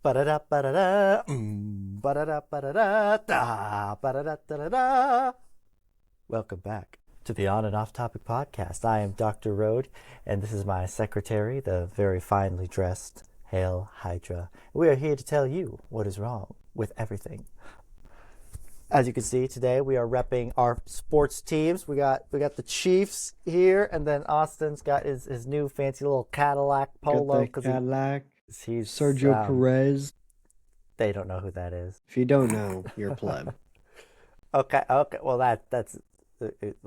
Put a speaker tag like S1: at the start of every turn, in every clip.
S1: Ba-da-da, ba-da-da, ba-da-da, ba-da-da, da, ba-da-da, da-da-da. Welcome back to the On and Off Topic podcast. I am Dr. Rode, and this is my secretary, the very finely dressed Hail Hydra. We are here to tell you what is wrong with everything. As you can see today, we are repping our sports teams. We got the Chiefs here, and then Austin's got his new fancy little Cadillac polo.
S2: Got that Cadillac.
S1: He's
S2: Sergio Perez.
S1: They don't know who that is.
S2: If you don't know, you're a pleb.
S1: Okay. Well, that's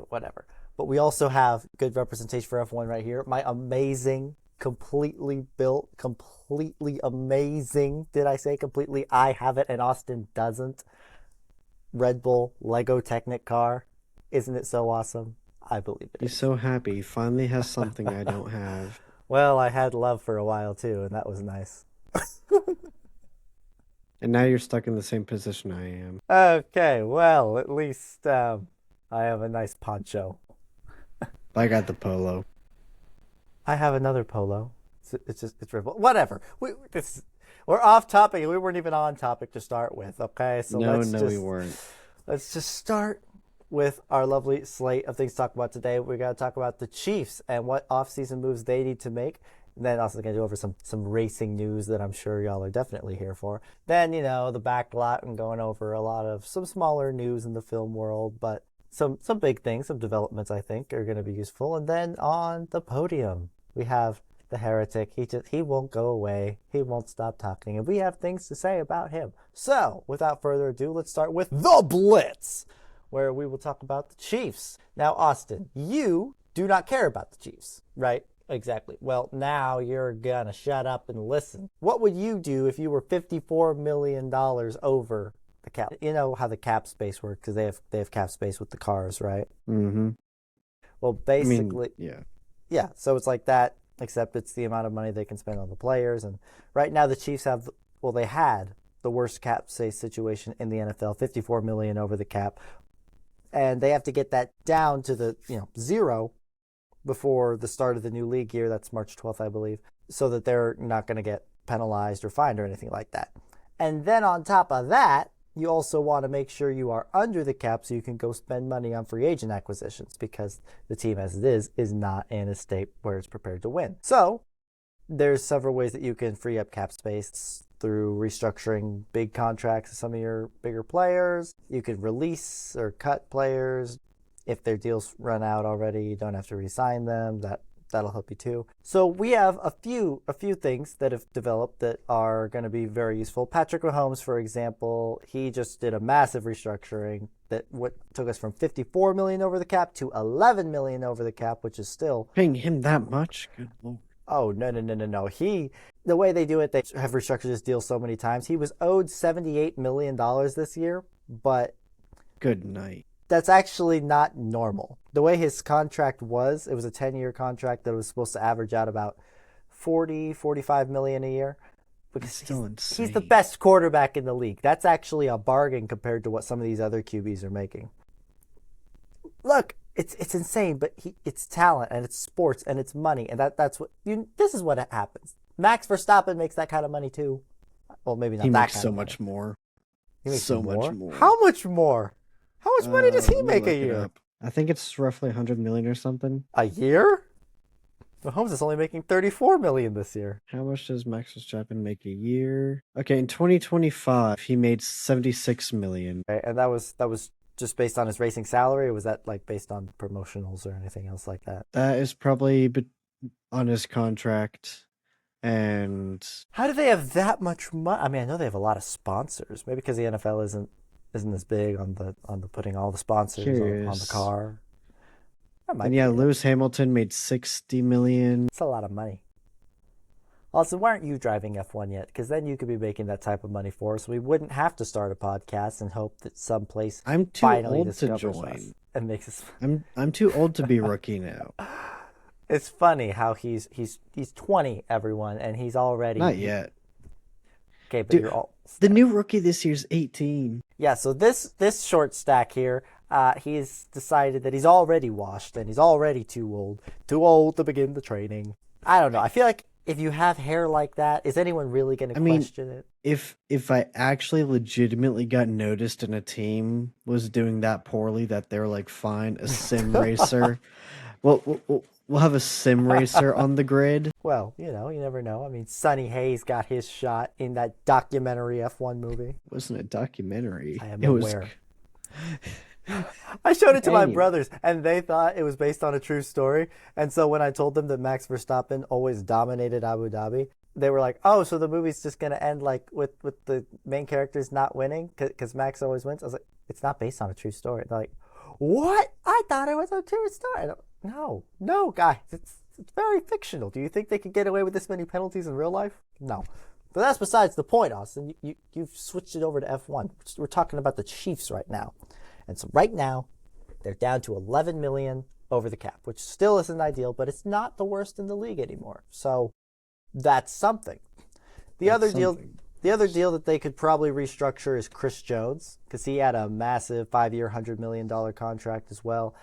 S1: whatever. But we also have good representation for F1 right here. My amazing, completely built, completely amazing. Did I say completely? I have it, and Austin doesn't. Red Bull Lego Technic car. Isn't it so awesome? I believe it.
S2: He's so happy. He finally has something I don't have.
S1: Well, I had love for a while too, and that was nice.
S2: And now you're stuck in the same position I am.
S1: Okay, well, at least I have a nice poncho.
S2: I got the polo.
S1: I have another polo. It's Red Bull. Whatever. We're off topic. We weren't even on topic to start with. Okay, so
S2: we weren't.
S1: Let's just start with our lovely slate of things to talk about today. We're going to talk about the Chiefs and what off-season moves they need to make. And then also going to go over some racing news that I'm sure y'all are definitely here for. Then, the Backlot and going over a lot of some smaller news in the film world, but some big things, some developments I think are going to be useful. And then on the podium, we have the Heretic. He won't go away. He won't stop talking. And we have things to say about him. So, without further ado, let's start with the Blitz, where we will talk about the Chiefs. Now, Austin, you do not care about the Chiefs, right? Exactly. Well, now you're going to shut up and listen. What would you do if you were $54 million over the cap? You know how the cap space works because they have cap space with the cars, right?
S2: Mm-hmm.
S1: Well, basically,
S2: yeah.
S1: Yeah, so it's like that, except it's the amount of money they can spend on the players. And right now the Chiefs they had the worst cap space situation in the NFL, $54 million over the cap. And they have to get that down to the zero before the start of the new league year. That's March 12th, I believe, so that they're not going to get penalized or fined or anything like that. And then on top of that, you also want to make sure you are under the cap so you can go spend money on free agent acquisitions because the team as it is not in a state where it's prepared to win. So there's several ways that you can free up cap space through restructuring big contracts of some of your bigger players. You could release or cut players. If their deals run out already, you don't have to re-sign them. That'll help you too. So we have a few things that have developed that are going to be very useful. Patrick Mahomes, for example, he just did a massive restructuring that took us from $54 million over the cap to $11 million over the cap, which is still
S2: paying him that much. Good Lord.
S1: Oh, no. The way they do it, they have restructured this deal so many times. He was owed $78 million this year, but
S2: good night.
S1: That's actually not normal. The way his contract was, it was a 10-year contract that was supposed to average out about $45 million a year. Because
S2: still insane.
S1: He's the best quarterback in the league. That's actually a bargain compared to what some of these other QBs are making. Look, it's insane, but it's talent and it's sports and it's money, and that's what this is what happens. Max Verstappen makes that kind of money too. Well, maybe not.
S2: He
S1: that
S2: makes
S1: kind
S2: so
S1: of
S2: much
S1: money.
S2: more.
S1: He makes
S2: so much more.
S1: How much more? How much money does he make a year?
S2: I think it's roughly $100 million or something.
S1: A year? Mahomes is only making $34 million this year.
S2: How much does Max Verstappen make a year? Okay, in 2025, he made $76 million.
S1: Okay, and that was just based on his racing salary, or was that like based on promotionals or anything else like that?
S2: That is probably on his contract. And
S1: how do they have that much money? I mean, I know they have a lot of sponsors. Maybe because the NFL isn't as big on the putting all the sponsors on the car.
S2: And yeah, Lewis Hamilton made $60 million.
S1: It's a lot of money. Also, why aren't you driving F1 yet? Because then you could be making that type of money for us. We wouldn't have to start a podcast and hope that someplace
S2: I'm too
S1: finally
S2: old to
S1: discovers
S2: join.
S1: us and makes us.
S2: I'm too old to be rookie now.
S1: It's funny how he's 20, everyone, and he's already
S2: not yet.
S1: Okay, but
S2: Dude,
S1: you're all
S2: the new rookie this year's 18.
S1: Yeah, so this short stack here, he's decided that he's already washed and he's already too old to begin the training. I don't know. I feel like if you have hair like that, is anyone really going to question it?
S2: If I actually legitimately got noticed and a team was doing that poorly, that they're like, fine, a sim racer. We'll have a sim racer on the grid.
S1: Well, you never know. I mean, Sonny Hayes got his shot in that documentary F1 movie.
S2: It wasn't a documentary.
S1: I am aware. I showed it to my brothers, and they thought it was based on a true story. And so when I told them that Max Verstappen always dominated Abu Dhabi, they were like, "Oh, so the movie's just going to end like with the main characters not winning because Max always wins?" I was like, "It's not based on a true story." They're like, "What? I thought it was a true story." No, guys, it's very fictional. Do you think they could get away with this many penalties in real life? No. But that's besides the point, Austin. You've switched it over to F1. We're talking about the Chiefs right now. And so right now, they're down to 11 million over the cap, which still isn't ideal, but it's not the worst in the league anymore. So that's something. The other deal that they could probably restructure is Chris Jones, because he had a massive 5-year, $100 million contract as well.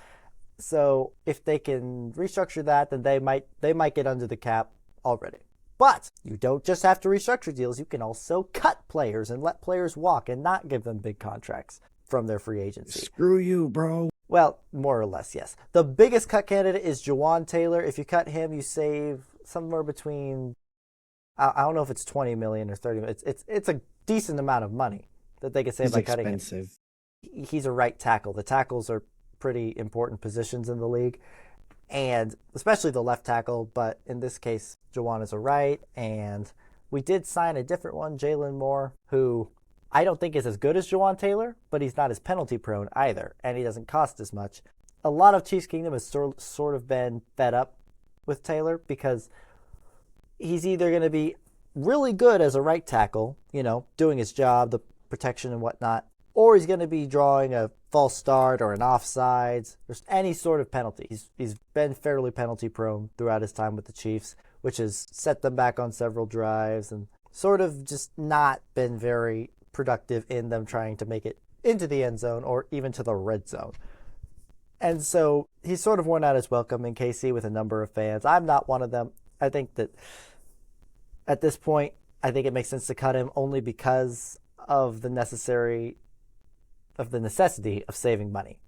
S1: So if they can restructure that, then they might get under the cap already. But you don't just have to restructure deals. You can also cut players and let players walk and not give them big contracts from their free agency.
S2: Screw you, bro.
S1: Well, more or less, yes. The biggest cut candidate is Jawan Taylor. If you cut him, you save somewhere between, I don't know if it's 20 million or 30 million. It's a decent amount of money that they could save by cutting him. He's a right tackle. The tackles are pretty important positions in the league, and especially the left tackle. But in this case, Jawan is a right, and we did sign a different one, Jalen Moore, who I don't think is as good as Jawan Taylor, but he's not as penalty prone either, and he doesn't cost as much. A lot of Chiefs Kingdom has sort of been fed up with Taylor because he's either going to be really good as a right tackle, doing his job, the protection and whatnot, or he's going to be drawing a false start or an offsides. There's any sort of penalty. He's been fairly penalty prone throughout his time with the Chiefs, which has set them back on several drives and sort of just not been very productive in them trying to make it into the end zone or even to the red zone. And so he's sort of worn out his welcome in KC with a number of fans. I'm not one of them. I think that at this point, I think it makes sense to cut him only because of the necessity of saving money,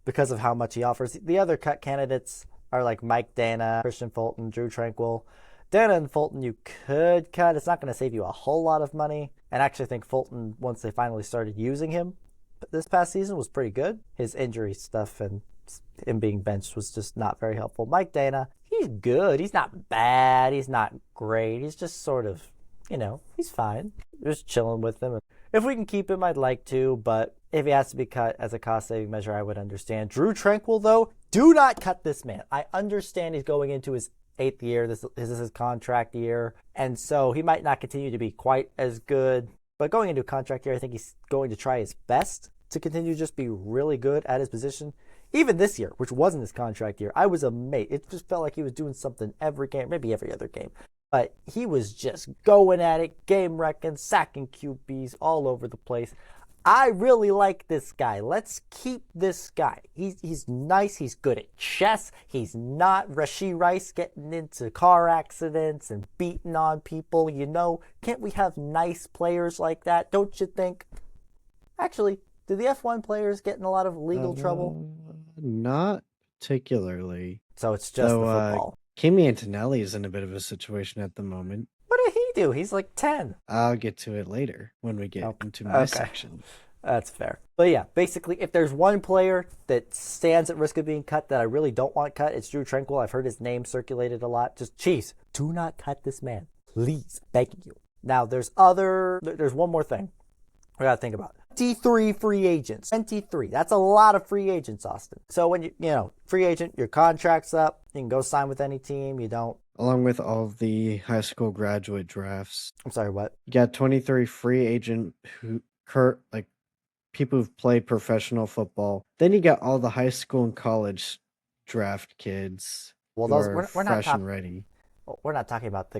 S1: because of how much he offers. The other cut candidates are like Mike Dana, Christian Fulton, Drew Tranquil. Dana and Fulton you could cut. It's not going to save you a whole lot of money. And I actually think Fulton, once they finally started using him this past season, was pretty good. His injury stuff and him being benched was just not very helpful. Mike Dana, he's good. He's not bad. He's not great. He's just sort of, he's fine. Just chilling with him. If we can keep him, I'd like to, but if he has to be cut as a cost-saving measure, I would understand. Drew Tranquil, though, do not cut this man. I understand he's going into his 8th year. This is his contract year, and so he might not continue to be quite as good. But going into a contract year, I think he's going to try his best to continue to just be really good at his position. Even this year, which wasn't his contract year, I was amazed. It just felt like he was doing something every game, maybe every other game. But he was just going at it, game wrecking, sacking QBs all over the place. I really like this guy. Let's keep this guy. He's nice. He's good at chess. He's not Rashee Rice getting into car accidents and beating on people. Can't we have nice players like that? Don't you think? Actually, do the F1 players get in a lot of legal trouble?
S2: Not particularly.
S1: So it's just the football.
S2: Kimi Antonelli is in a bit of a situation at the moment.
S1: What did he do? He's like 10.
S2: I'll get to it later when we get into my section.
S1: That's fair. But yeah, basically, if there's one player that stands at risk of being cut that I really don't want cut, it's Drew Tranquil. I've heard his name circulated a lot. Just, Chiefs, do not cut this man. Please, begging you. Now, there's one more thing we got to think about. 23 free agents. 23. That's a lot of free agents, Austin. So when free agent, your contract's up. You can go sign with any team. You don't.
S2: Along with all of the high school graduate drafts.
S1: I'm sorry, what?
S2: You got 23 free agent people who've played professional football. Then you got all the high school and college draft kids.
S1: Well, we're not
S2: ready.
S1: We're not talking about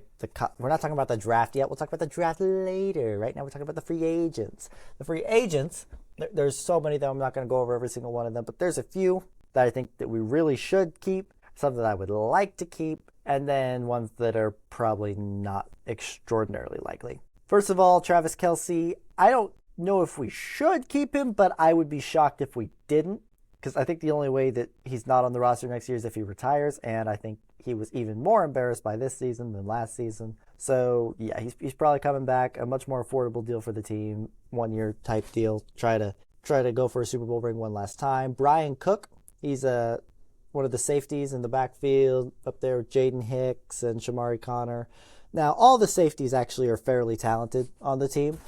S1: we're not talking about the draft yet. We'll talk about the draft later. Right now, we're talking about the free agents. The free agents, there's so many that I'm not going to go over every single one of them, but there's a few that I think that we really should keep, some that I would like to keep, and then ones that are probably not extraordinarily likely. First of all, Travis Kelce, I don't know if we should keep him, but I would be shocked if we didn't, because I think the only way that he's not on the roster next year is if he retires, and I think he was even more embarrassed by this season than last season. So, yeah, he's probably coming back, a much more affordable deal for the team, 1-year type deal, try to go for a Super Bowl ring one last time. Brian Cook, he's one of the safeties in the backfield up there with Jaden Hicks and Shamari Connor. Now, all the safeties actually are fairly talented on the team,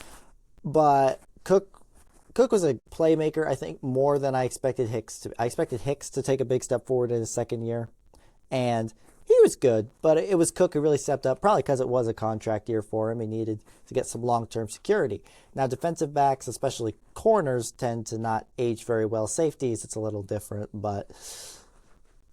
S1: but Cook was a playmaker, I think, more than I expected Hicks to. I expected Hicks to take a big step forward in his second year, and he was good, but it was Cook who really stepped up, probably because it was a contract year for him. He needed to get some long-term security. Now, defensive backs, especially corners, tend to not age very well. Safeties, it's a little different, but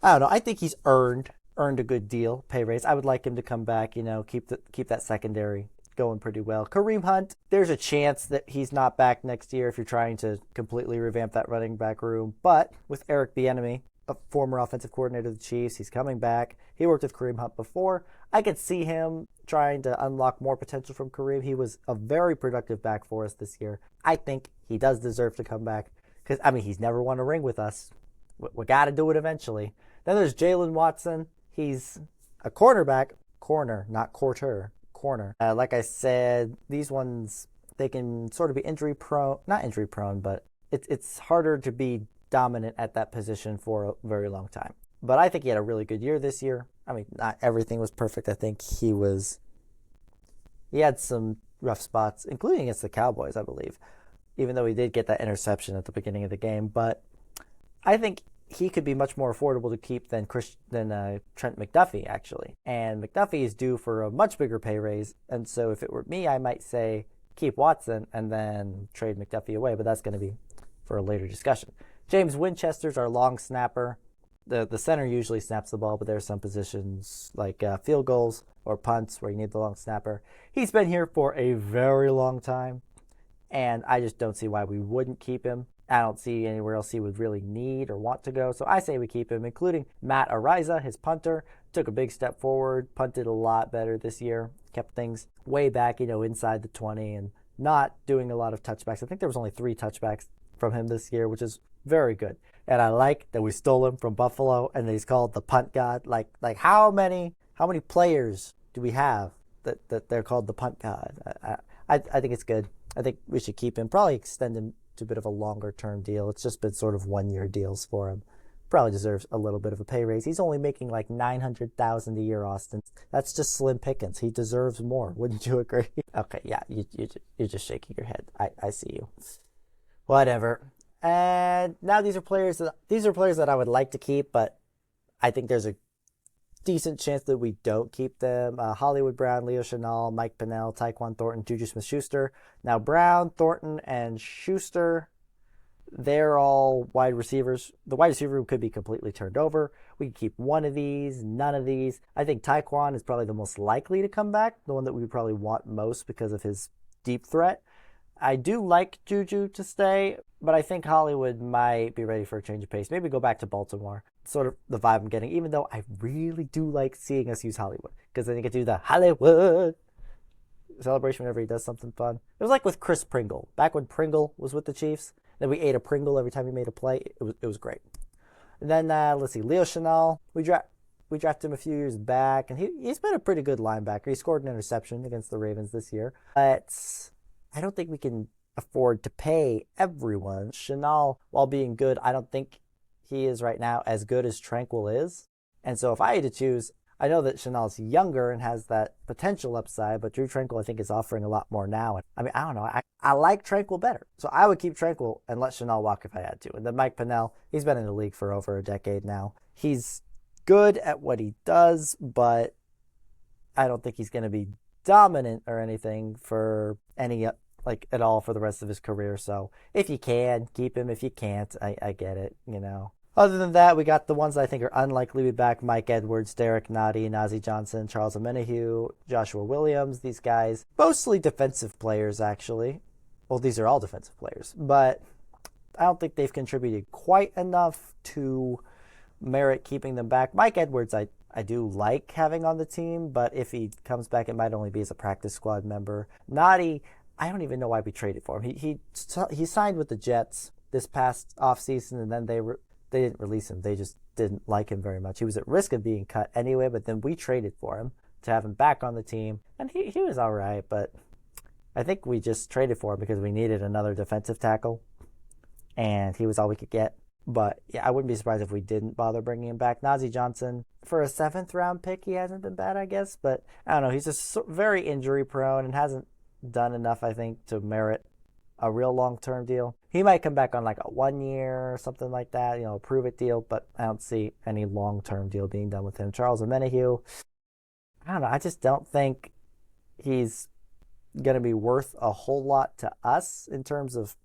S1: I don't know. I think he's earned a good deal, pay raise. I would like him to come back, keep that secondary going pretty well. Kareem Hunt, there's a chance that he's not back next year if you're trying to completely revamp that running back room. But with Eric Bieniemy, a former offensive coordinator of the Chiefs, he's coming back. He worked with Kareem Hunt before. I could see him trying to unlock more potential from Kareem. He was a very productive back for us this year. I think he does deserve to come back because, he's never won a ring with us. We got to do it eventually. Then there's Jalen Watson. He's a cornerback. Corner, not quarter. Corner. Like I said, these ones, they can sort of be injury prone. Not injury prone, but it's harder to be dominant at that position for a very long time. But I think he had a really good year this year. Not everything was perfect. I think he had some rough spots, including against the Cowboys, I believe, even though he did get that interception at the beginning of the game. But I think he could be much more affordable to keep than Trent McDuffie, actually. And McDuffie is due for a much bigger pay raise. And so if it were me, I might say keep Watson and then trade McDuffie away. But that's going to be for a later discussion. James Winchester's our long snapper. The center usually snaps the ball, but there are some positions like field goals or punts where you need the long snapper. He's been here for a very long time, and I just don't see why we wouldn't keep him. I don't see anywhere else he would really need or want to go, so I say we keep him, including Matt Ariza, his punter. Took a big step forward, punted a lot better this year, kept things way back, inside the 20, and not doing a lot of touchbacks. I think there was only 3 touchbacks from him this year, which is very good. And I like that we stole him from Buffalo and he's called the punt god. Like how many players do we have that they're called the punt god? I think it's good. I think we should keep him, probably extend him to a bit of a longer term deal. It's just been sort of 1-year deals for him. Probably deserves a little bit of a pay raise. He's only making like $900,000 a year, Austin. That's just slim pickings. He deserves more. Wouldn't you agree? Okay, yeah, you're just shaking your head. I see you. Whatever. And now these are players that I would like to keep, but I think there's a decent chance that we don't keep them. Hollywood Brown, Leo Chenal, Mike Pennell, Tyquan Thornton, Juju Smith-Schuster. Now Brown, Thornton, and Schuster, they're all wide receivers. The wide receiver room could be completely turned over. We could keep one of these, none of these. I think Tyquan is probably the most likely to come back, the one that we would probably want most because of his deep threat. I do like Juju to stay, but I think Hollywood might be ready for a change of pace. Maybe go back to Baltimore. Sort of the vibe I'm getting, even though I really do like seeing us use Hollywood, because then you get to do the Hollywood celebration whenever he does something fun. It was like with Chris Pringle. Back when Pringle was with the Chiefs, then we ate a Pringle every time he made a play. It was great. And then, let's see, Leo Chenal. We drafted him a few years back, and he's been a pretty good linebacker. He scored an interception against the Ravens this year. But I don't think we can afford to pay everyone. Chenal, while being good, I don't think he is right now as good as Tranquil is. And so if I had to choose, I know that Chenal's younger and has that potential upside, but Drew Tranquil I think is offering a lot more now. I don't know. I like Tranquil better. So I would keep Tranquil and let Chenal walk if I had to. And then Mike Pennell, he's been in the league for over a decade now. He's good at what he does, but I don't think he's going to be dominant or anything for any at all for the rest of his career. So if you can, keep him. If you can't, I get it, Other than that, we got the ones that I think are unlikely to be back: Mike Edwards, Derek Nottie, Nazeeh Johnson, Charles Omenihu, Joshua Williams. These guys, mostly defensive players, actually. Well, these are all defensive players, but I don't think they've contributed quite enough to merit keeping them back. Mike Edwards, I I do like having on the team, but if he comes back, it might only be as a practice squad member. Nadi, I don't even know why we traded for him. He signed with the Jets this past offseason, and then they didn't release him. They just didn't like him very much. He was at risk of being cut anyway, but then we traded for him to have him back on the team, and he was all right, but I think we just traded for him because we needed another defensive tackle, and he was all we could get. But yeah, I wouldn't be surprised if we didn't bother bringing him back. Najee Johnson, for a 7th-round pick, he hasn't been bad, I guess. But I don't know. He's just very injury-prone and hasn't done enough, I think, to merit a real long-term deal. He might come back on like a 1-year or something like that, a prove-it deal. But I don't see any long-term deal being done with him. Charles Omenihu, I don't know. I just don't think he's going to be worth a whole lot to us in terms of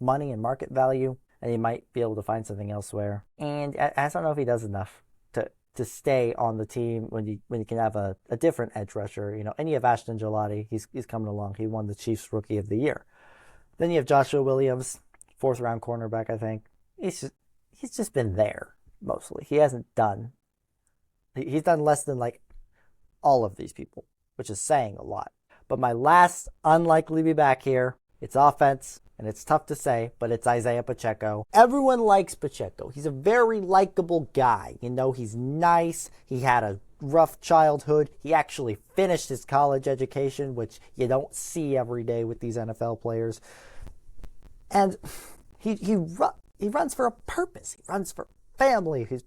S1: money and market value. And he might be able to find something elsewhere. And I don't know if he does enough to stay on the team when you can have a different edge rusher. And you have Ashton Gelati. He's coming along. He won the Chiefs Rookie of the Year. Then you have Joshua Williams, 4th-round cornerback, I think. He's just been there mostly. He hasn't done. He's done less than like all of these people, which is saying a lot. But my last unlikely to be back here, it's offense. And it's tough to say, but it's Isaiah Pacheco. Everyone likes Pacheco. He's a very likable guy. He's nice. He had a rough childhood. He actually finished his college education, which you don't see every day with these NFL players. And he runs for a purpose. He runs for family. He's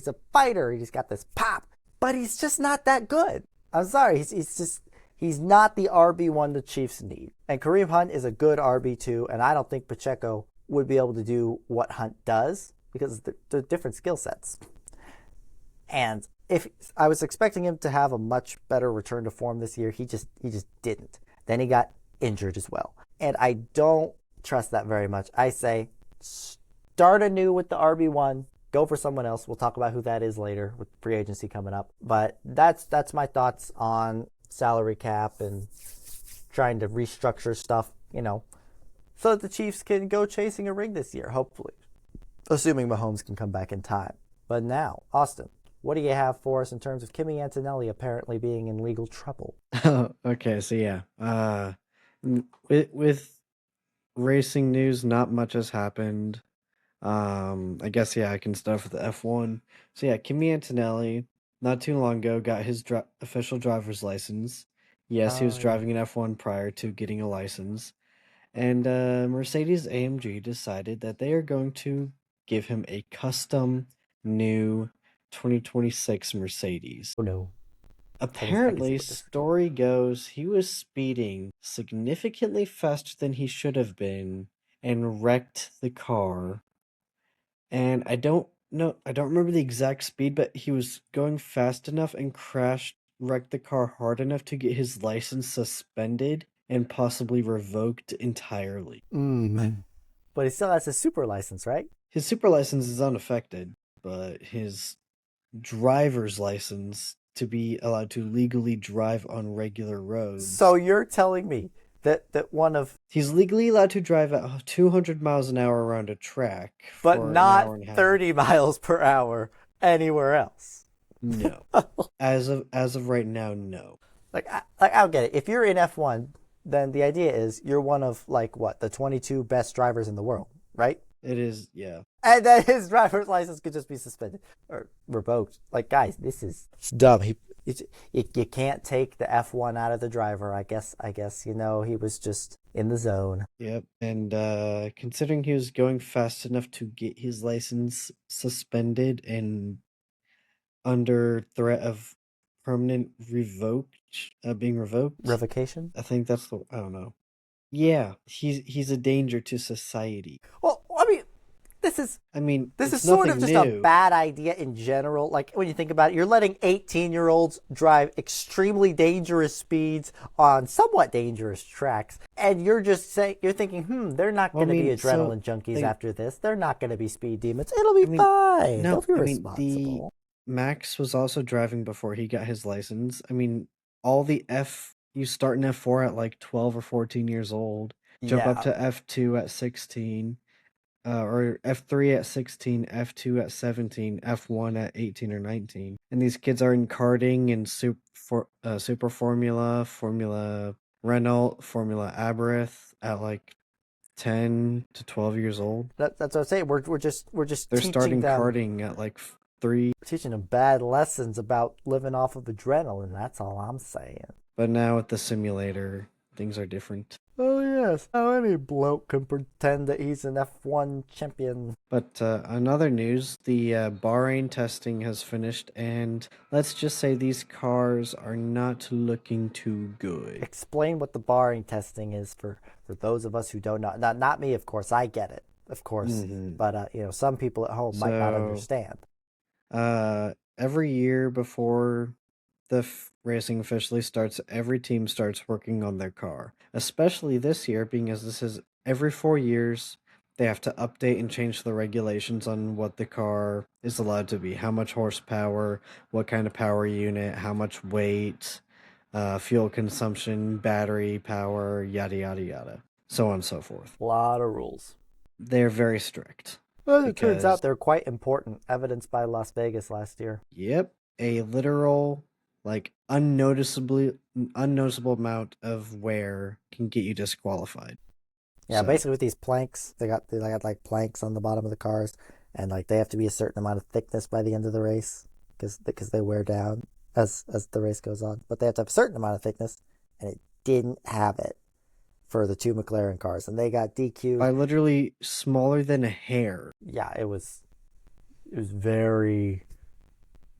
S1: a fighter. He's got this pop. But he's just not that good. I'm sorry. He's not the RB1 the Chiefs need. And Kareem Hunt is a good RB2, and I don't think Pacheco would be able to do what Hunt does because they're different skill sets. And if I was expecting him to have a much better return to form this year, he just didn't. Then he got injured as well. And I don't trust that very much. I say start anew with the RB1, go for someone else. We'll talk about who that is later with free agency coming up. But that's my thoughts on salary cap and trying to restructure stuff, so that the Chiefs can go chasing a ring this year, hopefully. Assuming Mahomes can come back in time. But now, Austin, what do you have for us in terms of Kimi Antonelli apparently being in legal trouble?
S2: Okay, so yeah. With racing news, not much has happened. I guess, I can start with the F1. So yeah, Kimi Antonelli, not too long ago, got his official driver's license. Yes, he was driving an F1 prior to getting a license. And Mercedes-AMG decided that they are going to give him a custom new 2026 Mercedes.
S1: Oh, no.
S2: Apparently, story goes, he was speeding significantly faster than he should have been and wrecked the car. And I don't remember the exact speed, but he was going fast enough and wrecked the car hard enough to get his license suspended and possibly revoked entirely.
S1: But he still has a super license, right?
S2: His super license is unaffected, but his driver's license to be allowed to legally drive on regular roads.
S1: So you're telling me that one of...
S2: He's legally allowed to drive at 200 miles an hour around a track.
S1: But not 30 miles per hour anywhere else.
S2: No. As of right now, no.
S1: I'll get it. If you're in F1, then the idea is you're one of, the 22 best drivers in the world, right?
S2: It is, yeah.
S1: And then his driver's license could just be suspended or revoked. Guys, this is dumb. You can't take the F1 out of the driver. I guess, he was just in the zone.
S2: Yep. And considering he was going fast enough to get his license suspended and under threat of permanent being revoked.
S1: Revocation?
S2: I think that's I don't know. Yeah, he's a danger to society.
S1: Well, this is sort of just a bad idea in general. When you think about it, you're letting 18-year-olds drive extremely dangerous speeds on somewhat dangerous tracks, and you're thinking, they're not going to be adrenaline junkies after this. They're not going to be speed demons. It'll be fine. They'll be responsible.
S2: Max was also driving before he got his license. You start in F4 at 12 or 14 years old, jump up to F2 at 16. or F3 at 16, F2 at 17, F1 at 18 or 19. And these kids are in karting and Super Formula, Formula Renault, Formula Aberystwyth at like 10 to 12 years old.
S1: That's what I'm saying. We're just
S2: They're
S1: teaching
S2: starting
S1: them
S2: karting at like 3,
S1: bad lessons about living off of adrenaline. That's all I'm saying.
S2: but now with the simulator, things are different.
S1: Oh yes, how any bloke can pretend that he's an F1 champion.
S2: But on other news, the Bahrain testing has finished, and let's just say these cars are not looking too good.
S1: Explain what the barring testing is for those of us who don't know. Not me, of course. I get it, of course, but some people at home might not
S2: So,
S1: understand.
S2: every year before the racing officially starts, every team starts working on their car. Especially this year, being as this is every 4 years, they have to update and change the regulations on what the car is allowed to be. How much horsepower, what kind of power unit, how much weight, fuel consumption, battery power, yada yada yada, so on and so forth.
S1: A lot of rules.
S2: They're very strict.
S1: Well, it turns
S2: Because,
S1: out they're quite important, evidenced by Las Vegas last year.
S2: yep, a literal, like, unnoticeable amount of wear can get you disqualified.
S1: Yeah,
S2: So,
S1: basically with these planks, they got like planks on the bottom of the cars, and like they have to be a certain amount of thickness by the end of the race because they wear down as the race goes on. But they have to have a certain amount of thickness, and it didn't have it for the two McLaren cars, and they got DQ'd.
S2: by literally smaller than a hair.
S1: Yeah, it was very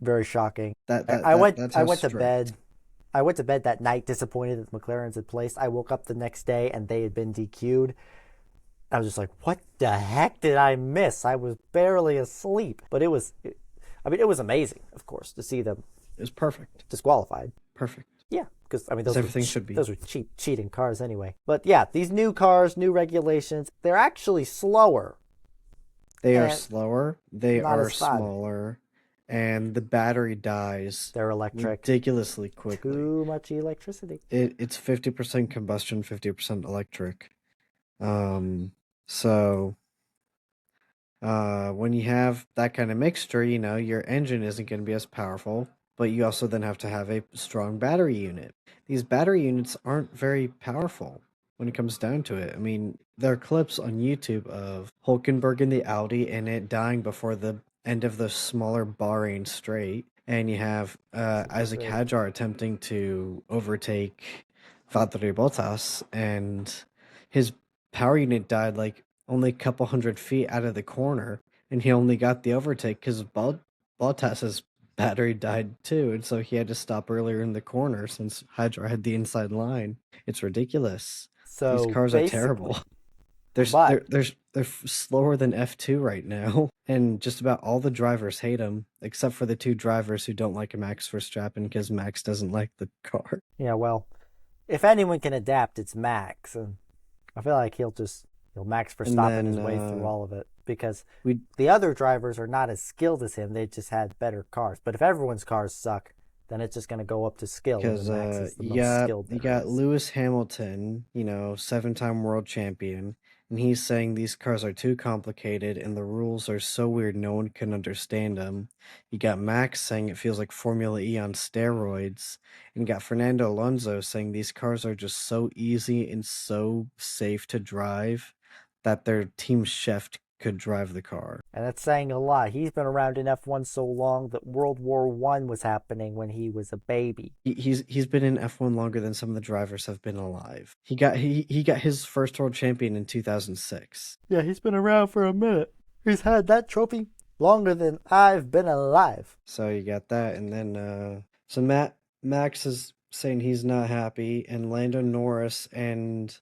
S1: very shocking.
S2: That
S1: I went
S2: that's
S1: I
S2: how
S1: went to
S2: strict.
S1: bed. I went to bed that night disappointed that the McLarens had placed. I woke up the next day and they had been DQ'd. I was just like, what the heck did I miss? I was barely asleep. But it was amazing, of course, to see them
S2: It was perfect.
S1: disqualified.
S2: Perfect.
S1: Yeah, because I mean,
S2: As everything should be.
S1: those were cheating cars anyway. But yeah, these new cars, new regulations, they're actually slower.
S2: They are
S1: And
S2: slower, they
S1: not
S2: are
S1: as fun.
S2: smaller, and the battery dies
S1: They're electric.
S2: ridiculously quickly.
S1: Too much electricity.
S2: It's 50% combustion, 50% electric. So when you have that kind of mixture, your engine isn't going to be as powerful, but you also then have to have a strong battery unit. These battery units aren't very powerful when it comes down to it. I mean, there are clips on YouTube of Hulkenberg in the Audi and it dying before the end of the smaller Bahrain straight. And you have Isaac
S1: Right.
S2: Hadjar attempting to overtake Valtteri Bottas, and his power unit died like only a couple 100 feet out of the corner, and he only got the overtake because Bottas's battery died too, and so he had to stop earlier in the corner since Hydra had the inside line. It's ridiculous. These
S1: So
S2: cars are terrible.
S1: basically,
S2: They're
S1: but
S2: they're slower than F2 right now, and just about all the drivers hate them, except for the two drivers who don't like Max Verstappen because Max doesn't like the car.
S1: yeah, well, if anyone can adapt, it's Max, and I feel like he'll Max
S2: And
S1: Verstappen his
S2: then
S1: way through all of it because
S2: we
S1: the other drivers are not as skilled as him. They just had better cars. But if everyone's cars suck, then it's just going to go up to skill.
S2: because
S1: And Max is the
S2: you
S1: most
S2: got
S1: skilled.
S2: you
S1: there
S2: got
S1: is.
S2: Lewis Hamilton, 7-time world champion, and he's saying these cars are too complicated and the rules are so weird no one can understand them. You got Max saying it feels like Formula E on steroids, and you got Fernando Alonso saying these cars are just so easy and so safe to drive that their team chef could drive the car.
S1: And that's saying a lot. He's been around in F1 so long that World War One was happening when he was a baby.
S2: He's been in F1 longer than some of the drivers have been alive. He got his first world champion in 2006.
S1: Yeah, he's been around for a minute. He's had that trophy longer than I've been alive.
S2: So you got that, and then Max is saying he's not happy, and Lando Norris and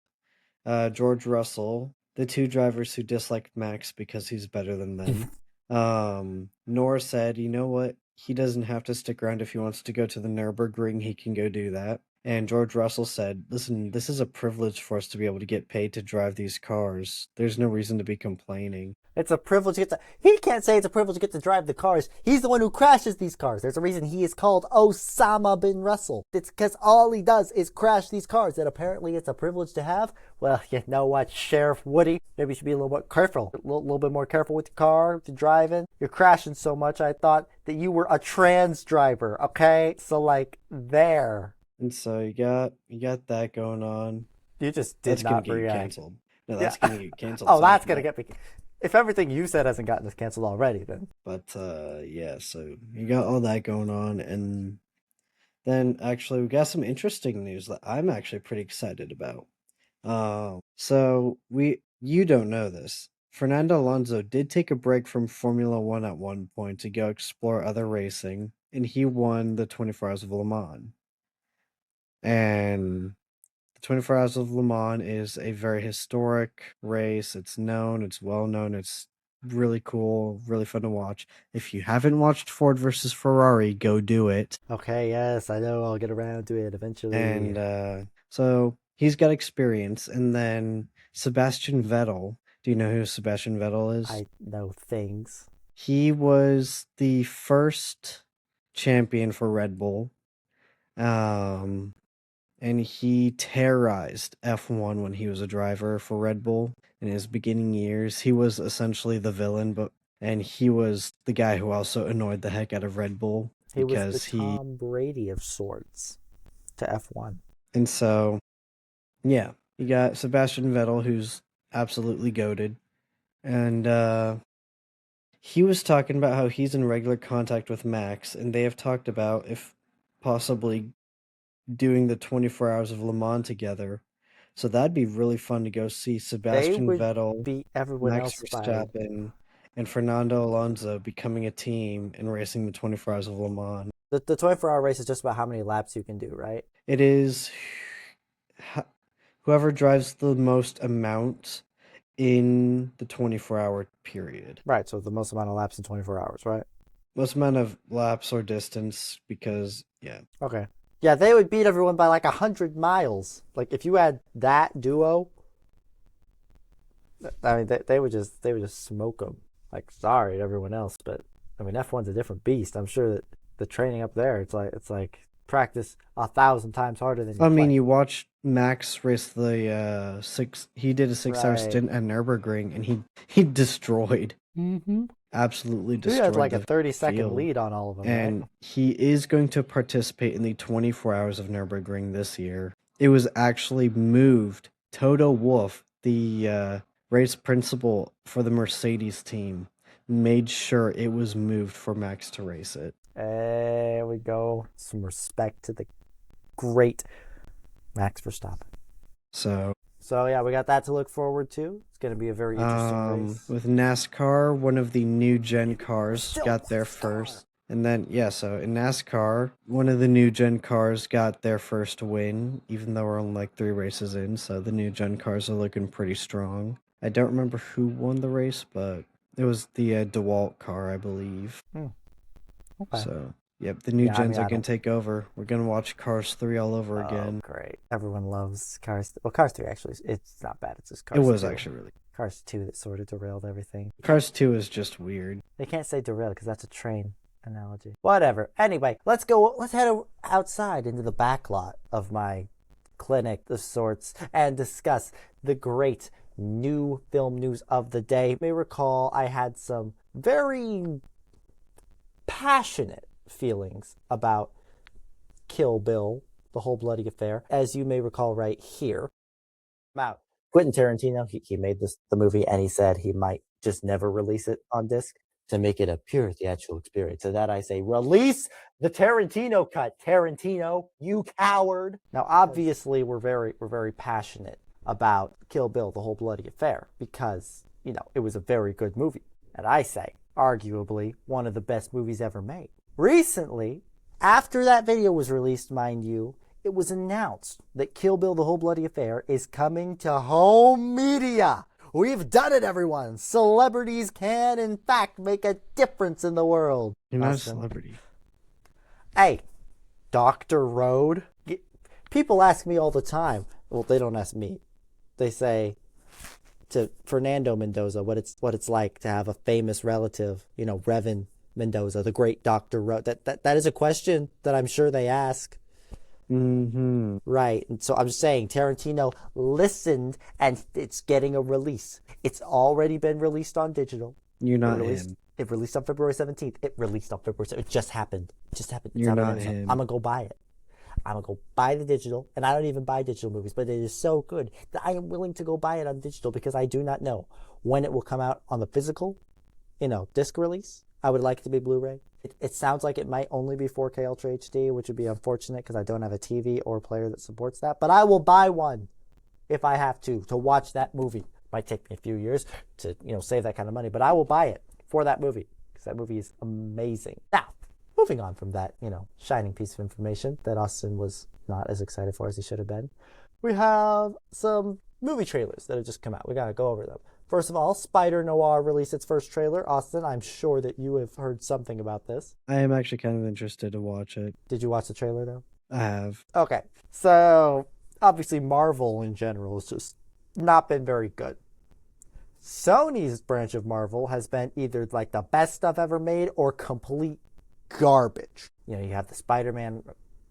S2: George Russell, the two drivers who disliked Max because he's better than them. Norris said, you know what? He doesn't have to stick around if he wants to go to the Nürburgring. He can go do that. And George Russell said, "Listen, this is a privilege for us to be able to get paid to drive these cars. There's no reason to be complaining."
S1: It's a privilege to get to. He can't say it's a privilege to get to drive the cars. He's the one who crashes these cars. There's a reason he is called Osama bin Russell. It's because all he does is crash these cars. And apparently it's a privilege to have. Well, you know what, Sheriff Woody? Maybe you should be a little bit careful. A little bit more careful with your car, with your driving. You're crashing so much, I thought that you were a trans driver, okay? So, like, there.
S2: And so you got that going on.
S1: You just did
S2: That's gonna
S1: not
S2: get you
S1: react.
S2: canceled. No,
S1: Yeah.
S2: that's gonna get canceled.
S1: Oh, that's
S2: something
S1: going to
S2: like-
S1: get me. If everything you said hasn't gotten us canceled already, then.
S2: But yeah, so you got all that going on, and then actually we got some interesting news that I'm actually pretty excited about. You don't know this. Fernando Alonso did take a break from Formula One at one point to go explore other racing, and he won the 24 Hours of Le Mans. And the 24 Hours of Le Mans is a very historic race. It's known, it's well known, it's really cool, really fun to watch. If you haven't watched Ford versus Ferrari, go do it.
S1: Okay, yes, I know I'll get around to it eventually.
S2: And so he's got experience. And then Sebastian Vettel. Do you know who Sebastian Vettel is?
S1: I know things.
S2: He was the first champion for Red Bull. And he terrorized F1 when he was a driver for Red Bull in his beginning years. He was essentially the villain, and he was the guy who also annoyed the heck out of Red Bull
S1: He
S2: because
S1: was the Tom Brady of sorts to F1.
S2: And so, yeah, you got Sebastian Vettel, who's absolutely goated, and he was talking about how he's in regular contact with Max, and they have talked about if possibly doing the 24 Hours of Le Mans together. So that'd be really fun to go see Sebastian Vettel,
S1: beat everyone
S2: Max
S1: else by.
S2: Verstappen, and Fernando Alonso becoming a team and racing the 24 Hours of Le Mans.
S1: The 24-hour race is just about how many laps you can do, right?
S2: It is whoever drives the most amount in the 24-hour period.
S1: Right, so the most amount of laps in 24 hours, right?
S2: Most amount of laps or distance, because, yeah.
S1: Okay. Yeah, they would beat everyone by like 100 miles. Like if you had that duo, I mean, they would just smoke them. Like, sorry to everyone else, but I mean, F1's a different beast. I'm sure that the training up there, it's like practice 1,000 times harder than.
S2: You watched Max race the he did a 6-hour
S1: Right.
S2: stint at Nürburgring, and he destroyed.
S1: Mm-hmm.
S2: Absolutely
S1: He
S2: destroyed.
S1: had like a
S2: the
S1: 30-second
S2: field.
S1: lead on all of them.
S2: And
S1: right?
S2: he is going to participate in the 24 Hours of Nürburgring this year. It was actually moved. Toto Wolff, the race principal for the Mercedes team, made sure it was moved for Max to race it.
S1: There we go. Some respect to the great Max Verstappen.
S2: So
S1: yeah, we got that to look forward to. It's going to be a very interesting race.
S2: with NASCAR, one of the new gen cars got there first. And then, so in NASCAR, one of the new gen cars got their first win, even though we're only like 3 races in. So the new gen cars are looking pretty strong. I don't remember who won the race, but it was the DeWalt car, I believe.
S1: Okay.
S2: So, yep, the new gens are going to take over. We're going to watch Cars 3 all over again.
S1: Great. Everyone loves Cars. Well, Cars 3 actually, it's not bad. It's just Cars
S2: It was
S1: 2.
S2: actually really.
S1: Cars 2 that sort of derailed everything.
S2: Cars 2 is just weird.
S1: They can't say derail because that's a train analogy. Whatever. Anyway, let's head outside into the backlot of my clinic of sorts and discuss the great new film news of the day. You may recall I had some very passionate feelings about Kill Bill, the whole bloody affair, as you may recall right here. Now, Quentin Tarantino, he made the movie, and he said he might just never release it on disc to make it a pure theatrical experience. So that I say, release the Tarantino cut. Tarantino, you coward. Now, obviously, we're very passionate about Kill Bill, the whole bloody affair, because, it was a very good movie. And I say, arguably, one of the best movies ever made. Recently, after that video was released, mind you, it was announced that Kill Bill, the whole bloody affair is coming to home media. We've done it, everyone. Celebrities can, in fact, make a difference in the world.
S2: You're not a celebrity.
S1: Hey, Dr. Road. People ask me all the time. Well, they don't ask me. They say to Fernando Mendoza what it's like to have a famous relative, Revan Mendoza, the great Doctor That is a question that I'm sure they ask.
S2: Mm-hmm.
S1: Right. And so I'm just saying Tarantino listened and it's getting a release. It's already been released on digital.
S2: You're not him.
S1: It released on February 17th. It released on February 17th. It just happened. It's
S2: You're
S1: out on
S2: not
S1: Amazon.
S2: him.
S1: I'm going to go buy it. I'm going to go buy the digital. And I don't even buy digital movies, but it is so good that I am willing to go buy it on digital because I do not know when it will come out on the physical, disc release. I would like it to be Blu-ray. It sounds like it might only be 4K Ultra HD, which would be unfortunate because I don't have a TV or player that supports that. But I will buy one if I have to watch that movie. Might take me a few years to, save that kind of money, but I will buy it for that movie because that movie is amazing. Now, moving on from that, shining piece of information that Austin was not as excited for as he should have been, we have some movie trailers that have just come out. We got to go over them. First of all, Spider Noir released its first trailer. Austin, I'm sure that you have heard something about this.
S2: I am actually kind of interested to watch it.
S1: Did you watch the trailer, though?
S2: I have.
S1: Okay. So, obviously, Marvel in general has just not been very good. Sony's branch of Marvel has been either like the best stuff ever made or complete garbage. You have the Spider-Man,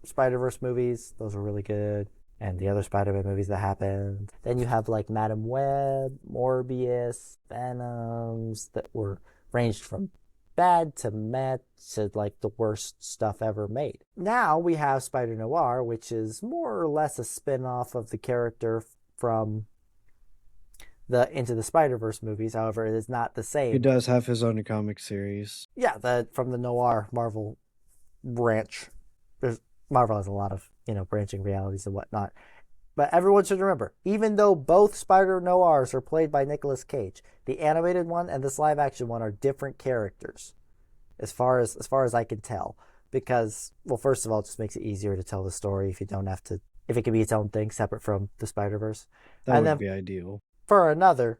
S1: Spider-Verse movies. Those are really good. And the other Spider-Man movies that happened. Then you have like Madam Web, Morbius, Venoms that were ranged from bad to meh to like the worst stuff ever made. Now we have Spider Noir, which is more or less a spin-off of the character from the Into the Spider-Verse movies. However, it is not the same.
S2: He does have his own comic series.
S1: Yeah, from the Noir Marvel branch. Marvel has a lot of, branching realities and whatnot. But everyone should remember, even though both Spider Noirs are played by Nicolas Cage, the animated one and this live action one are different characters, as far as I can tell. Because, well, first of all, it just makes it easier to tell the story if it can be its own thing separate from the Spider-Verse.
S2: That would be ideal.
S1: For another,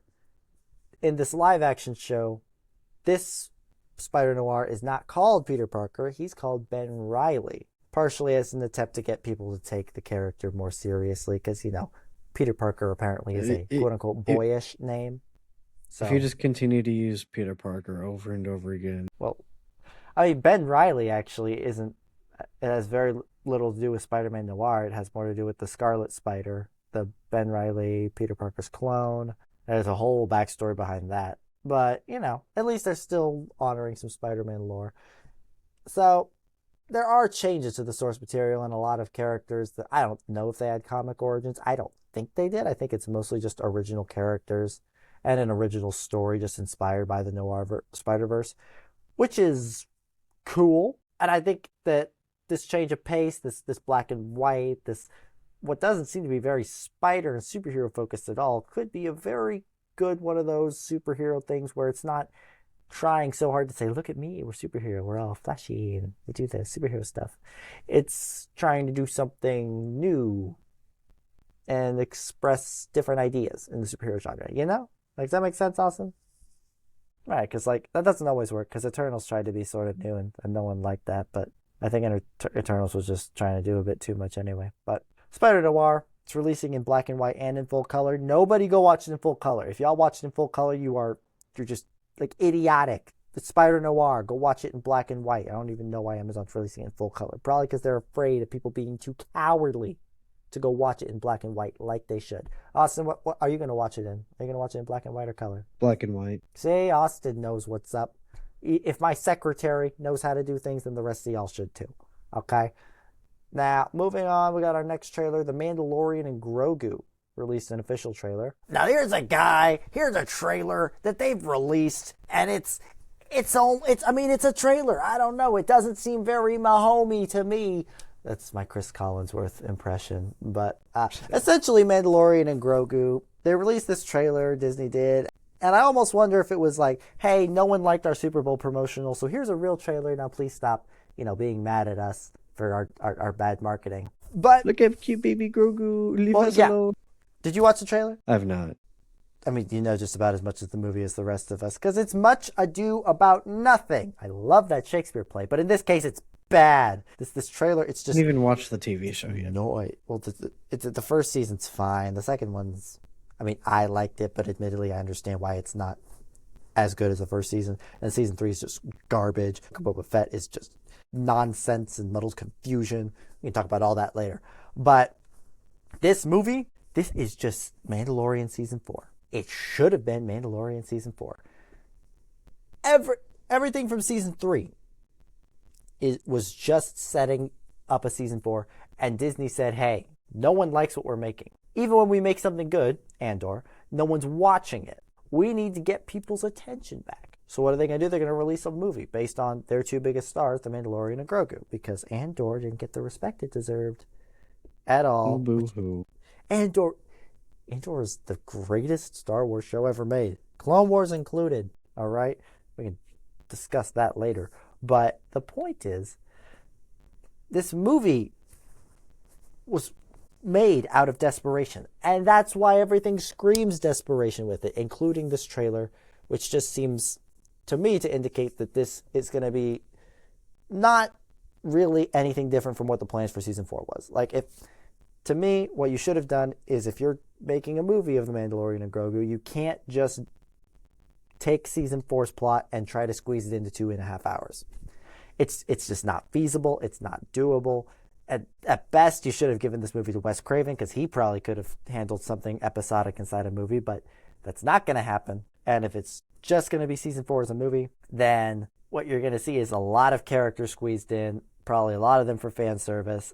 S1: in this live action show, this Spider Noir is not called Peter Parker, he's called Ben Reilly. Partially as an attempt to get people to take the character more seriously, because, Peter Parker apparently is a quote-unquote boyish name. So,
S2: if you just continue to use Peter Parker over and over again.
S1: Well, I mean, Ben Reilly actually it has very little to do with Spider-Man Noir. It has more to do with the Scarlet Spider, the Ben Reilly, Peter Parker's clone. There's a whole backstory behind that. But, at least they're still honoring some Spider-Man lore. So, there are changes to the source material and a lot of characters that I don't know if they had comic origins. I don't think they did. I think it's mostly just original characters and an original story just inspired by the Noir Spider-Verse, which is cool. And I think that this change of pace, this black and white, this what doesn't seem to be very spider and superhero focused at all, could be a very good one of those superhero things where it's not trying so hard to say, look at me, we're superhero, we're all flashy and we do the superhero stuff. It's trying to do something new and express different ideas in the superhero genre, Does that make sense, Austin? Right, because that doesn't always work, because Eternals tried to be sort of new and no one liked that, but I think Eternals was just trying to do a bit too much anyway. But Spider Noir, it's releasing in black and white and in full color. Nobody go watch it in full color. If y'all watch it in full color, you're just idiotic. The Spider Noir, go watch it in black and white. I don't even know why Amazon's releasing it in full color. Probably because they're afraid of people being too cowardly to go watch it in black and white like they should. Austin, what are you going to watch it in? Are you going to watch it in black and white or color?
S2: Black and white.
S1: See, Austin knows what's up. If my secretary knows how to do things, then the rest of y'all should too. Okay? Now, moving on, we got our next trailer, The Mandalorian and Grogu. Released an official trailer. Now here's a trailer that they've released, and it's a trailer. I don't know. It doesn't seem very Mahomey to me. That's my Chris Collinsworth impression. But essentially, Mandalorian and Grogu, they released this trailer, Disney did, and I almost wonder if it was like, hey, no one liked our Super Bowl promotional, so here's a real trailer. Now please stop, being mad at us for our bad marketing. But
S2: look at cute baby Grogu. Leave us alone.
S1: Did you watch the trailer?
S2: I have not.
S1: I mean, you know just about as much of the movie as the rest of us, because it's Much Ado About Nothing. I love that Shakespeare play, but in this case, it's bad. This trailer, it's
S2: I didn't
S1: just
S2: even watch the TV show yet.
S1: well, the first season's fine. The second one's, I mean, I liked it, but admittedly, I understand why it's not as good as the first season. And season 3 is just garbage. Boba Fett is just nonsense and muddled confusion. We can talk about all that later. But this movie, this is just Mandalorian season 4. It should have been Mandalorian season 4. Everything from season 3 was just setting up a season 4, and Disney said, hey, no one likes what we're making. Even when we make something good, Andor, no one's watching it. We need to get people's attention back. So what are they going to do? They're going to release a movie based on their two biggest stars, The Mandalorian and Grogu, because Andor didn't get the respect it deserved at all.
S2: Oh, boo-hoo.
S1: Andor is the greatest Star Wars show ever made. Clone Wars included, all right? We can discuss that later. But the point is, this movie was made out of desperation. And that's why everything screams desperation with it, including this trailer, which just seems to me to indicate that this is going to be not really anything different from what the plans for season 4 was. Like, to me, what you should have done is, if you're making a movie of The Mandalorian and Grogu, you can't just take season 4's plot and try to squeeze it into 2.5 hours. It's just not feasible. It's not doable. At best, you should have given this movie to Wes Craven, because he probably could have handled something episodic inside a movie, but that's not going to happen. And if it's just going to be season 4 as a movie, then what you're going to see is a lot of characters squeezed in, probably a lot of them for fan service,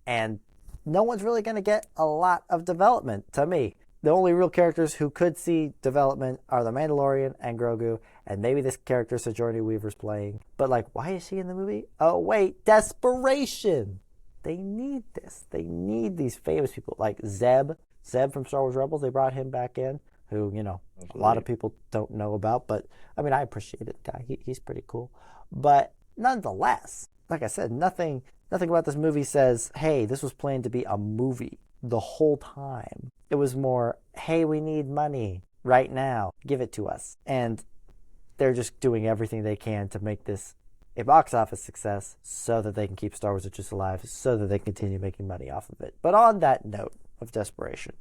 S1: and no one's really going to get a lot of development, to me. The only real characters who could see development are the Mandalorian and Grogu, and maybe this character Sigourney Weaver's playing. But, like, why is she in the movie? Oh, wait, desperation! They need this. They need these famous people, like Zeb from Star Wars Rebels. They brought him back in, who, a lot of people don't know about, but, I mean, I appreciate it, guy. He's pretty cool. But, nonetheless, like I said, nothing about this movie says, hey, this was planned to be a movie the whole time. It was more, hey, we need money right now. Give it to us. And they're just doing everything they can to make this a box office success so that they can keep Star Wars just alive, so that they continue making money off of it. But on that note of desperation,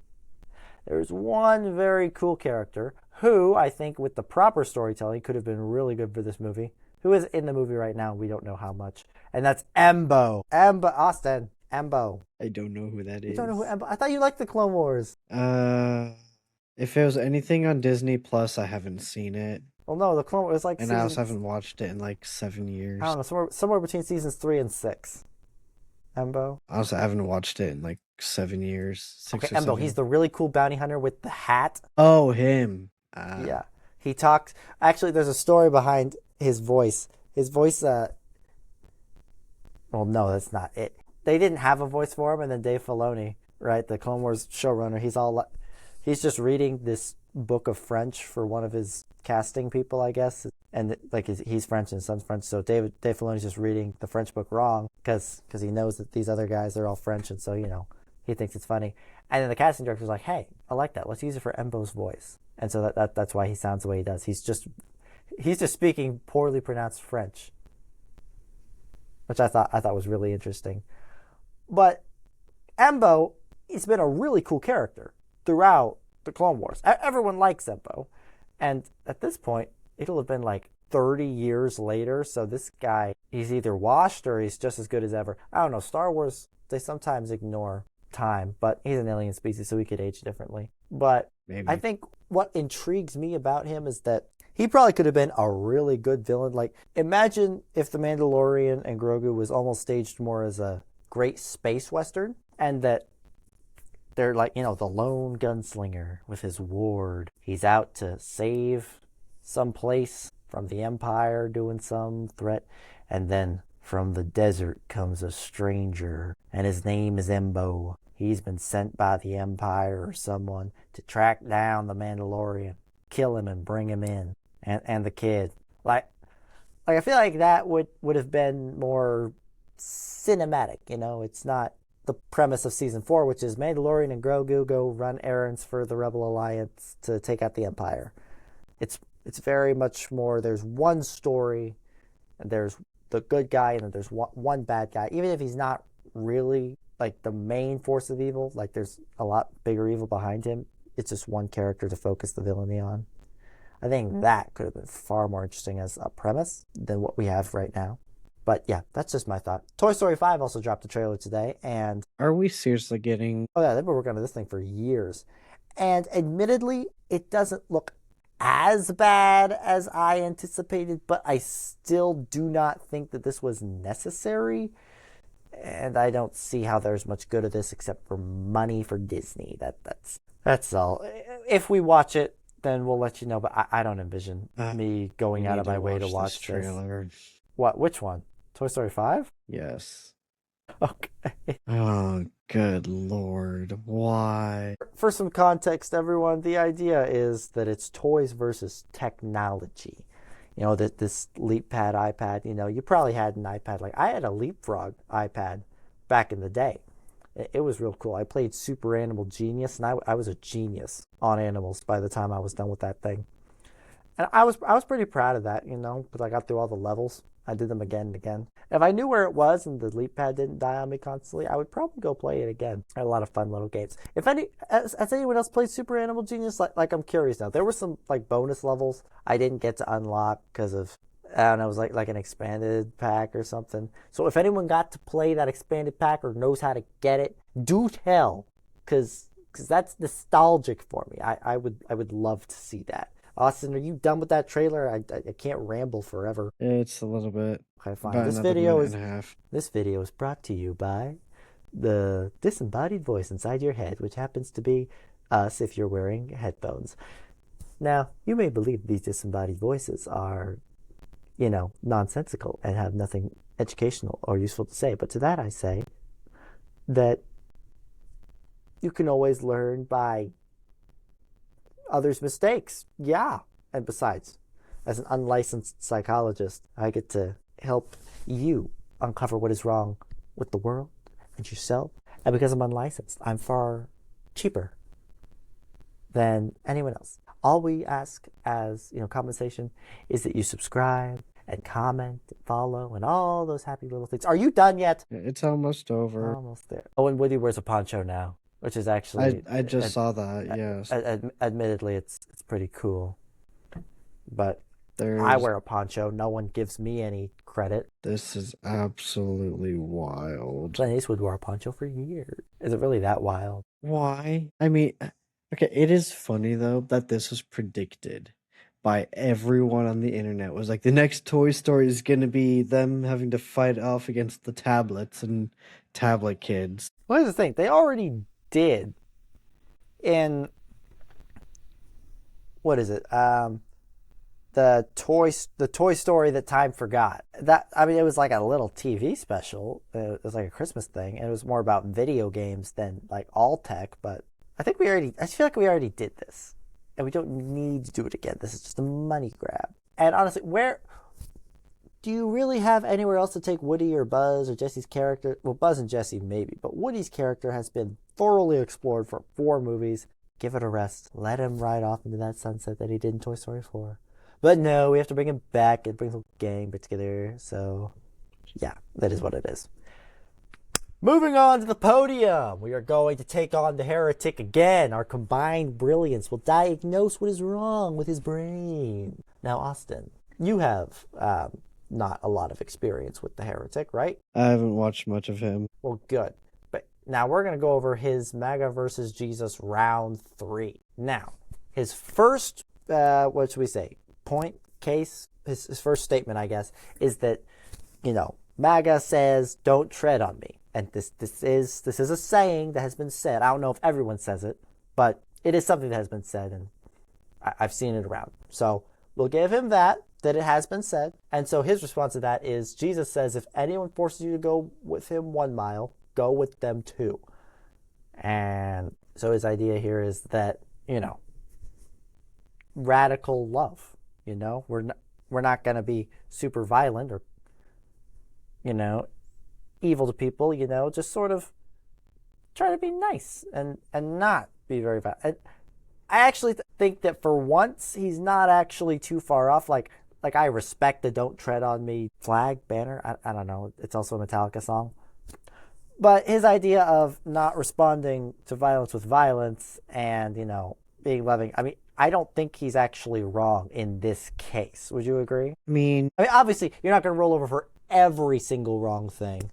S1: there's one very cool character who I think with the proper storytelling could have been really good for this movie, who is in the movie right now. We don't know how much. And that's Embo. Austin. Embo.
S2: I don't know who that is.
S1: You don't know who Embo? I thought you liked the Clone Wars.
S2: If it was anything on Disney Plus, I haven't seen it.
S1: Well, no, the Clone Wars is like.
S2: And I also haven't watched it in like 7 years.
S1: I don't know, somewhere between seasons 3 and 6. Embo.
S2: I also haven't watched it in like 7 years. 6
S1: Okay,
S2: or
S1: Embo.
S2: 7.
S1: He's the really cool bounty hunter with the hat.
S2: Oh, him.
S1: Yeah, he talks. Actually, there's a story behind his voice. His voice. Well, no, that's not it. They didn't have a voice for him, and then Dave Filoni, right, the Clone Wars showrunner, he's just reading this book of French for one of his casting people, I guess, and like he's French and his son's French, so Dave Filoni's just reading the French book wrong because he knows that these other guys are all French, and so he thinks it's funny. And then the casting director's like, "Hey, I like that. Let's use it for Embo's voice." And so that's why he sounds the way he does. He's just speaking poorly pronounced French, which I thought was really interesting. But Embo, he's been a really cool character throughout the Clone Wars. Everyone likes Embo. And at this point, it'll have been like 30 years later. So this guy, he's either washed or he's just as good as ever. I don't know. Star Wars, they sometimes ignore time, but he's an alien species, so he could age differently. But maybe. I think what intrigues me about him is that he probably could have been a really good villain. Like, imagine if The Mandalorian and Grogu was almost staged more as a great space western, and that they're like, the lone gunslinger with his ward. He's out to save some place from the Empire doing some threat, and then from the desert comes a stranger, and his name is Embo. He's been sent by the Empire or someone to track down the Mandalorian, kill him, and bring him in, and the kid. Like I feel like that would have been more cinematic. It's not the premise of season 4, which is Mandalorian and Grogu go run errands for the Rebel Alliance to take out the Empire. It's very much more, there's one story, and there's the good guy and then there's one bad guy, even if he's not really like the main force of evil, like there's a lot bigger evil behind him. It's just one character to focus the villainy on. I think that could have been far more interesting as a premise than what we have right now. But yeah, that's just my thought. Toy Story 5 also dropped a trailer today, and
S2: Are we seriously getting...
S1: oh yeah, they've been working on this thing for years. And admittedly, it doesn't look as bad as I anticipated, but I still do not think that this was necessary. And I don't see how there's much good of this except for money for Disney. That's all. If we watch it, then we'll let you know. But I don't envision me going out of my way to watch this
S2: trailer.
S1: What? Which one? Toy Story 5?
S2: Yes.
S1: Okay.
S2: Oh, good Lord. Why?
S1: For some context, everyone, the idea is that it's toys versus technology. You know, that this LeapPad iPad, you know, you probably had an iPad. Like, I had a Leapfrog iPad back in the day. It was real cool. I played Super Animal Genius, and I was a genius on animals by the time I was done with that thing. And I was pretty proud of that, you know, because I got through all the levels. I did them again and again. If I knew where it was and the LeapPad didn't die on me constantly, I would probably go play it again. I had a lot of fun little games. Has anyone else played Super Animal Genius? Like I'm curious now. There were some like bonus levels I didn't get to unlock because of, I don't know, it was like an expanded pack or something. So if anyone got to play that expanded pack or knows how to get it, do tell, because that's nostalgic for me. I would love to see that. Austin, are you done with that trailer? I can't ramble forever.
S2: It's a little bit.
S1: Okay, fine.
S2: About
S1: This
S2: another
S1: video
S2: minute
S1: is
S2: and a half.
S1: this video is brought to you by the disembodied voice inside your head, which happens to be us if you're wearing headphones. Now, you may believe these disembodied voices are, you know, nonsensical and have nothing educational or useful to say, but to that I say that you can always learn by others' mistakes. Yeah. And besides, as an unlicensed psychologist, I get to help you uncover what is wrong with the world and yourself. And because I'm unlicensed, I'm far cheaper than anyone else. All we ask as, you know, compensation is that you subscribe and comment, and follow, and all those happy little things. Are you done yet?
S2: It's almost over.
S1: Almost there. Oh, and Woody wears a poncho now, which is actually...
S2: I just saw that, yes.
S1: Admittedly, it's pretty cool. But
S2: There's...
S1: I wear a poncho. No one gives me any credit.
S2: This is absolutely wild.
S1: Clint Eastwood wore a poncho for years. Is it really that wild?
S2: Why? I mean, okay, it is funny, though, that this was predicted by everyone on the internet. It was like, the next Toy Story is going to be them having to fight off against the tablets and tablet kids.
S1: Well, here's the thing. They already did in... What is it? The Toy Story that time forgot. That, I mean, it was like a little TV special. It was like a Christmas thing, and it was more about video games than like all tech. But I feel like we already did this, and we don't need to do it again. This is just a money grab. And honestly, where do you really have anywhere else to take Woody or Buzz or Jesse's character? Well, Buzz and Jesse maybe, but Woody's character has been thoroughly explored for 4 movies. Give it a rest. Let him ride off into that sunset that he did in Toy Story 4. But no, we have to bring him back and bring the whole gang back together. So, yeah, that is what it is. Moving on to the podium. We are going to take on the Heretic again. Our combined brilliance will diagnose what is wrong with his brain. Now, Austin, you have not a lot of experience with the Heretic, right?
S2: I haven't watched much of him.
S1: Well, good. But now we're going to go over his MAGA versus Jesus round 3. Now, his first, what should we say? His first statement, I guess, is that, you know, MAGA says, "Don't tread on me." And this is a saying that has been said. I don't know if everyone says it, but it is something that has been said, and I've seen it around. So we'll give him that it has been said. And so his response to that is, Jesus says, if anyone forces you to go with him 1 mile, go with them 2. And so his idea here is that, you know, radical love. You know, we're not going to be super violent or, you know, evil to people. You know, just sort of try to be nice and not be very violent. And I actually think that for once he's not actually too far off. Like, like I respect the "Don't Tread on Me" flag banner. I don't know. It's also a Metallica song. But his idea of not responding to violence with violence and, being loving, I mean, I don't think he's actually wrong in this case. Would you agree? I mean, obviously, you're not going to roll over for every single wrong thing,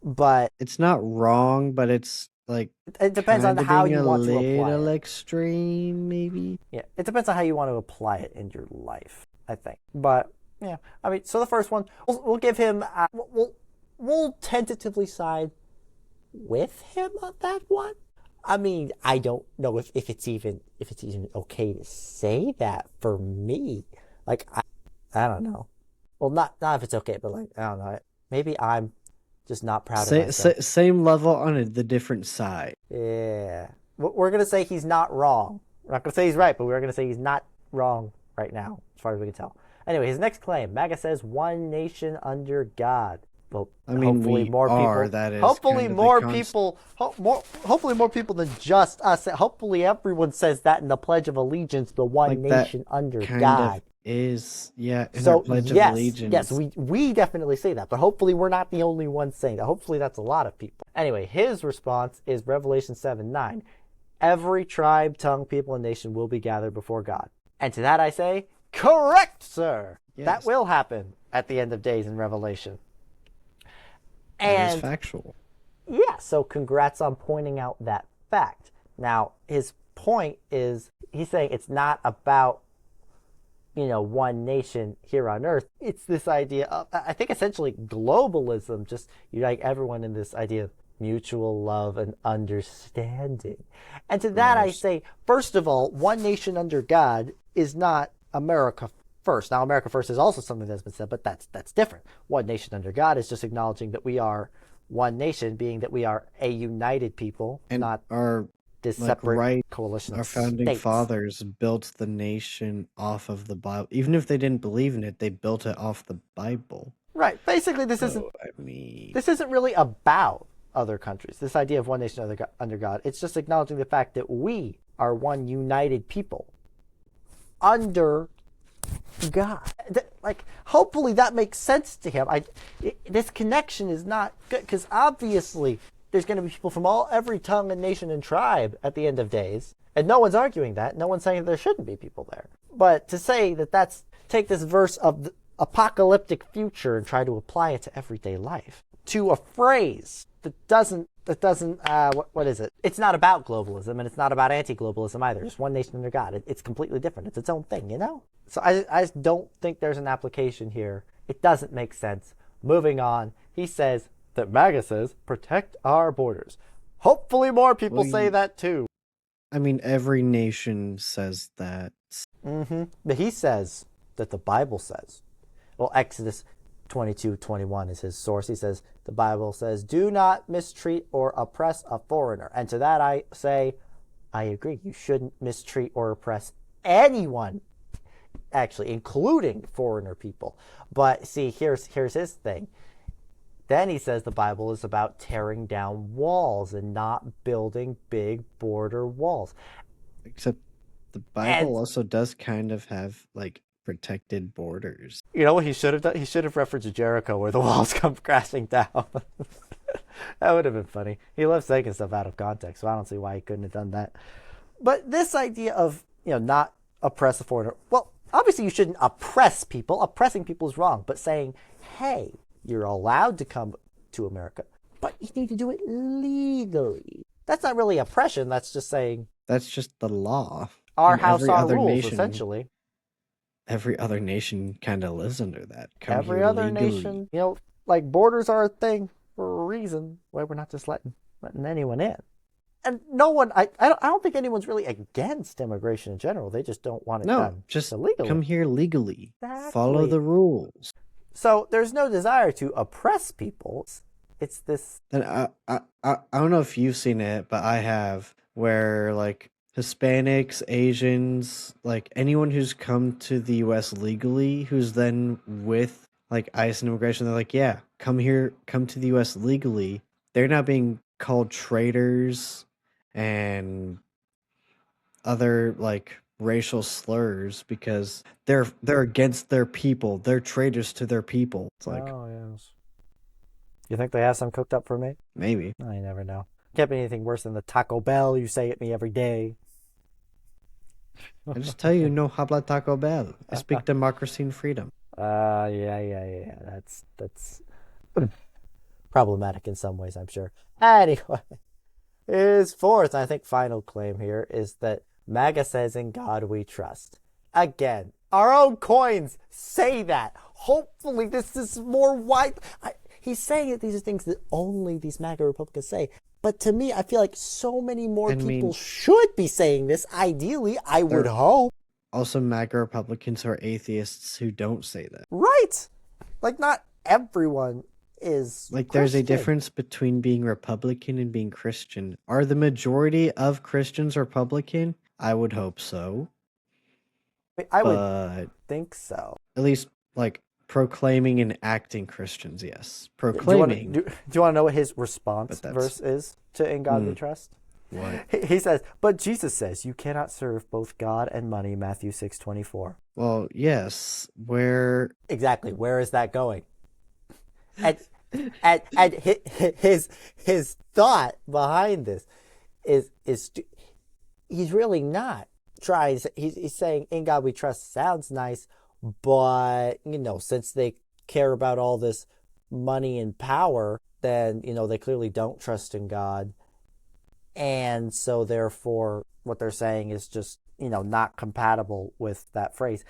S1: but
S2: it's not wrong, but it's like
S1: it depends on how you want to apply
S2: a little
S1: it.
S2: extreme, maybe.
S1: Yeah, it depends on how you want to apply it in your life, I think. But yeah, I mean, so the first one, we'll give him, we'll tentatively side with him on that one. I mean, I don't know if it's even okay to say that for me. Like, I don't know. Well, not if it's okay, but like I don't know. Maybe I'm just not proud of myself.
S2: Same level on the different side.
S1: Yeah, we're gonna say he's not wrong. We're not gonna say he's right, but we're gonna say he's not wrong right now, as far as we can tell. Anyway, his next claim: MAGA says one nation under God. Well,
S2: I mean,
S1: hopefully
S2: we
S1: more
S2: are.
S1: people.
S2: That is
S1: Hopefully
S2: kind of
S1: more people. Hopefully more people than just us. Hopefully everyone says that in the Pledge of Allegiance. The one
S2: like
S1: nation under
S2: kind
S1: God.
S2: of is, yeah. In
S1: So
S2: our Pledge
S1: yes,
S2: of Allegiance.
S1: yes, we definitely say that. But hopefully we're not the only ones saying that. Hopefully that's a lot of people. Anyway, his response is Revelation 7:9. Every tribe, tongue, people, and nation will be gathered before God. And to that I say, correct, sir.
S2: Yes.
S1: That will happen at the end of days in Revelation.
S2: That is factual.
S1: Yeah, so congrats on pointing out that fact. Now, his point is, he's saying it's not about, one nation here on Earth. It's this idea of, I think essentially globalism, just unite everyone in this idea of mutual love and understanding. And to that I say, first of all, one nation under God is not America first. Now, America first is also something that's been said, but that's different. One nation under God is just acknowledging that we are one nation, being that we are a united people,
S2: And
S1: not
S2: our
S1: this separate coalition
S2: our
S1: of
S2: founding
S1: states.
S2: fathers built the nation off of the Bible. Even if they didn't believe in it, they built it off the Bible.
S1: Right. Basically, this isn't really about other countries. This idea of one nation under God, it's just acknowledging the fact that we are one united people under God. Like, hopefully that makes sense to him. This connection is not good because obviously there's going to be people from every tongue and nation and tribe at the end of days, and no one's arguing that. No one's saying that there shouldn't be people there. But to say that's take this verse of the apocalyptic future and try to apply it to everyday life to a phrase that doesn't what is it? It's not about globalism and it's not about anti-globalism either. It's one nation under God. It's completely different. It's its own thing, So I just don't think there's an application here. It doesn't make sense. Moving on, he says that MAGA says protect our borders. Hopefully more people say that too.
S2: I mean, every nation says that.
S1: But he says that the Bible says. Well, Exodus 22:21 is his source. He says, the Bible says, do not mistreat or oppress a foreigner. And to that I say, I agree. You shouldn't mistreat or oppress anyone, actually, including foreigner people. But see, here's his thing. Then he says the Bible is about tearing down walls and not building big border walls.
S2: Except the Bible also does kind of have, like, protected borders.
S1: You know what he should have done? He should have referenced Jericho where the walls come crashing down. That would have been funny. He loves taking stuff out of context, so I don't see why he couldn't have done that. But this idea of, not oppress a foreigner. Well, obviously you shouldn't oppress people. Oppressing people is wrong. But saying, hey, you're allowed to come to America, but you need to do it legally. That's not really oppression. That's just saying...
S2: That's just the law.
S1: Our house, our rules, essentially.
S2: Every other nation kind of lives under that.
S1: Every other nation, like borders are a thing for a reason. Why we're not just letting anyone in. And no one, I don't think anyone's really against immigration in general. They just don't want it done
S2: just
S1: illegally.
S2: Come here legally.
S1: Exactly.
S2: Follow the rules.
S1: So there's no desire to oppress people. It's this.
S2: And I don't know if you've seen it, but I have, where like Hispanics, Asians, like anyone who's come to the U.S. legally, who's then with like ICE and immigration, they're like, yeah, come here, come to the U.S. legally. They're not being called traitors and other like racial slurs because they're against their people. They're traitors to their people. It's like,
S1: Oh, yes. You think they have some cooked up for me?
S2: maybe.
S1: I never know. Can't be anything worse than the Taco Bell you say at me every day.
S2: I just tell you, no habla Taco Bell. I speak democracy and freedom.
S1: Yeah. That's problematic in some ways, I'm sure. Anyway, his fourth, I think, final claim here is that MAGA says, "In God we trust." Again, our own coins say that. Hopefully, this is more wide. He's saying that these are things that only these MAGA Republicans say. But to me, I feel like so many more people should be saying this. Ideally, I would hope.
S2: Also, MAGA Republicans are atheists who don't say that.
S1: Right. Like, not everyone is
S2: like
S1: Christian.
S2: There's a difference between being Republican and being Christian. Are the majority of Christians Republican? I would hope so.
S1: I would think so.
S2: At least, like, proclaiming and acting Christians, yes. Proclaiming.
S1: Do you want to know what his response verse is to "In God We Trust"?
S2: What?
S1: He says, "But Jesus says you cannot serve both God and money," Matthew 6:24.
S2: Well, yes. Where...
S1: Exactly. Where is that going? And his thought behind this is he's really not trying. He's saying "In God We Trust" sounds nice, but since they care about all this money and power, then they clearly don't trust in God, and so therefore what they're saying is just not compatible with that phrase.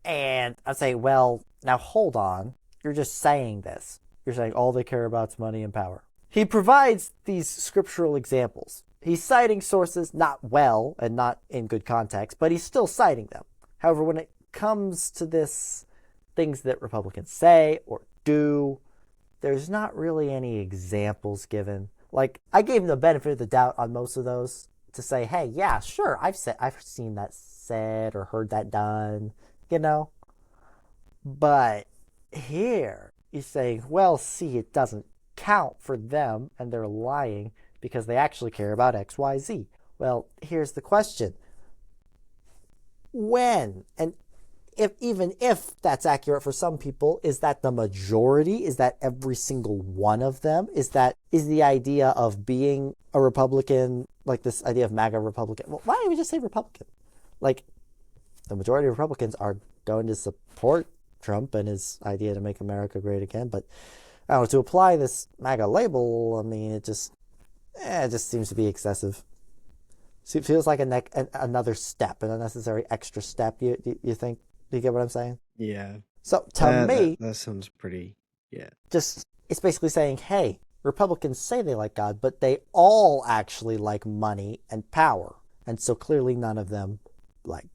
S1: And I say, well, now hold on. You're just saying this. You're saying all they care about is money and power. He provides these scriptural examples. He's citing sources not well and not in good context, but he's still citing them. However, when it comes to this, things that Republicans say or do, there's not really any examples given. Like, I gave him the benefit of the doubt on most of those to say, hey, yeah, sure, I've seen that said or heard that done, But here he's saying, well, see, it doesn't count for them, and they're lying because they actually care about X, Y, Z. Well, here's the question. When, and even if that's accurate for some people, is that the majority? Is that every single one of them? Is the idea of being a Republican, like this idea of MAGA Republican? Well, why don't we just say Republican? Like, the majority of Republicans are going to support Trump and his idea to make America great again. But I don't know, to apply this MAGA label, I mean, it just seems to be excessive. So it feels like another step, an unnecessary extra step. You think? Do you get what I'm saying?
S2: Yeah.
S1: So to me,
S2: that sounds pretty. Yeah.
S1: Just it's basically saying, hey, Republicans say they like God, but they all actually like money and power, and so clearly none of them like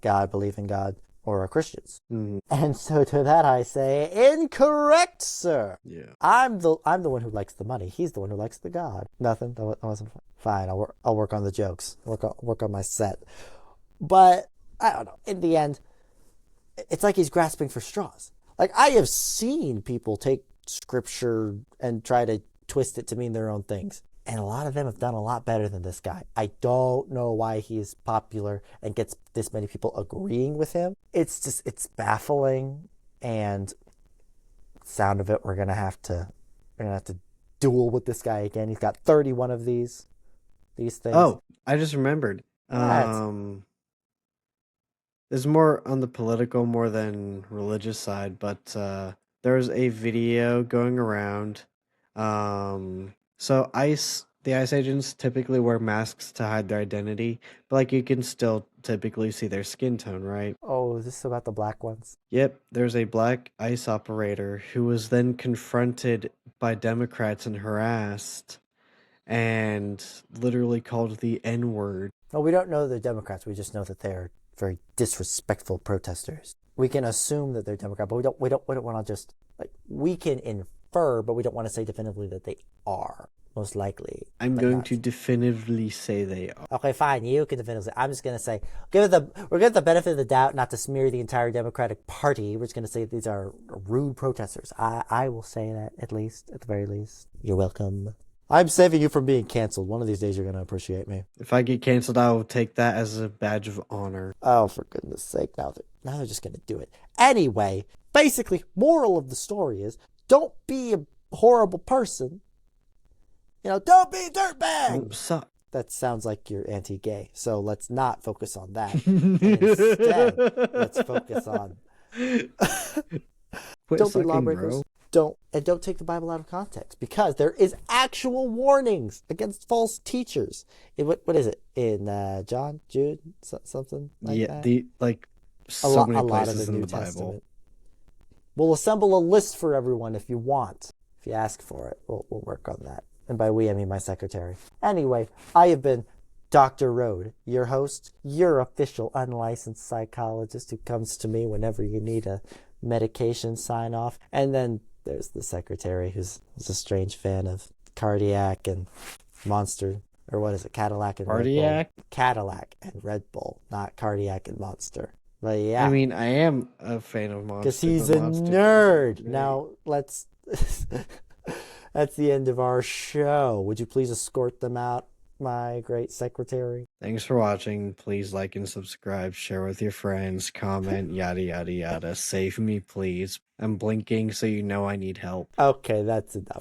S1: God, believe in God, or are Christians.
S2: Mm-hmm.
S1: And so to that I say, incorrect, sir.
S2: Yeah.
S1: I'm the one who likes the money. He's the one who likes the God. Nothing. That wasn't fine. I'll work on the jokes. Work on my set. But I don't know. In the end, it's like he's grasping for straws. Like, I have seen people take scripture and try to twist it to mean their own things. And a lot of them have done a lot better than this guy. I don't know why he is popular and gets this many people agreeing with him. It's baffling. And sound of it, we're gonna have to duel with this guy again. He's got 31 of these things.
S2: Oh, I just remembered. There's more on the political more than religious side, but there was a video going around. So the ICE agents typically wear masks to hide their identity, but like you can still typically see their skin tone, right?
S1: Oh, is this about the black ones?
S2: Yep, there's a black ICE operator who was then confronted by Democrats and harassed and literally called the N-word.
S1: Well, we don't know they're Democrats. We just know that they're very disrespectful protesters. We can assume that they're Democrat, but we don't want to just, like, we can infer, but we don't want to say definitively that they are, most likely.
S2: I'm going to definitively say they are.
S1: Okay, fine. You can definitively. I'm just going to say, we're giving the benefit of the doubt not to smear the entire Democratic Party. We're just going to say these are rude protesters. I will say that, at the very least. You're welcome. I'm saving you from being canceled. One of these days you're going to appreciate me.
S2: If I get canceled, I will take that as a badge of honor.
S1: Oh, for goodness sake. Now they're just going to do it. Anyway, basically, moral of the story is don't be a horrible person. Don't be a dirtbag.
S2: Suck.
S1: That sounds like you're anti-gay. So let's not focus on that. Instead, let's focus on don't be lawbreakers. Bro. Don't take the Bible out of context, because there is actual warnings against false teachers. What is it in John, Jude, something like that?
S2: So many
S1: a lot of
S2: places
S1: the
S2: in
S1: New
S2: the Bible.
S1: Testament. We'll assemble a list for everyone if you want. If you ask for it, we'll work on that. And by we, I mean my secretary. Anyway, I have been Dr. Rode, your host, your official unlicensed psychologist who comes to me whenever you need a medication sign off. And then there's the secretary who's a strange fan of Cardiac and Monster. Or what is it? Cadillac and
S2: Cardiac?
S1: Red Bull. Cadillac and Red Bull, not Cardiac and Monster. But yeah.
S2: I mean, I am a fan of Monster.
S1: Because he's a nerd. Now, let's... That's the end of our show. Would you please escort them out, my great secretary?
S2: Thanks for watching. Please like and subscribe. Share with your friends. Comment. Yada, yada, yada. Save me, please. I'm blinking so you know I need help.
S1: Okay, that's enough.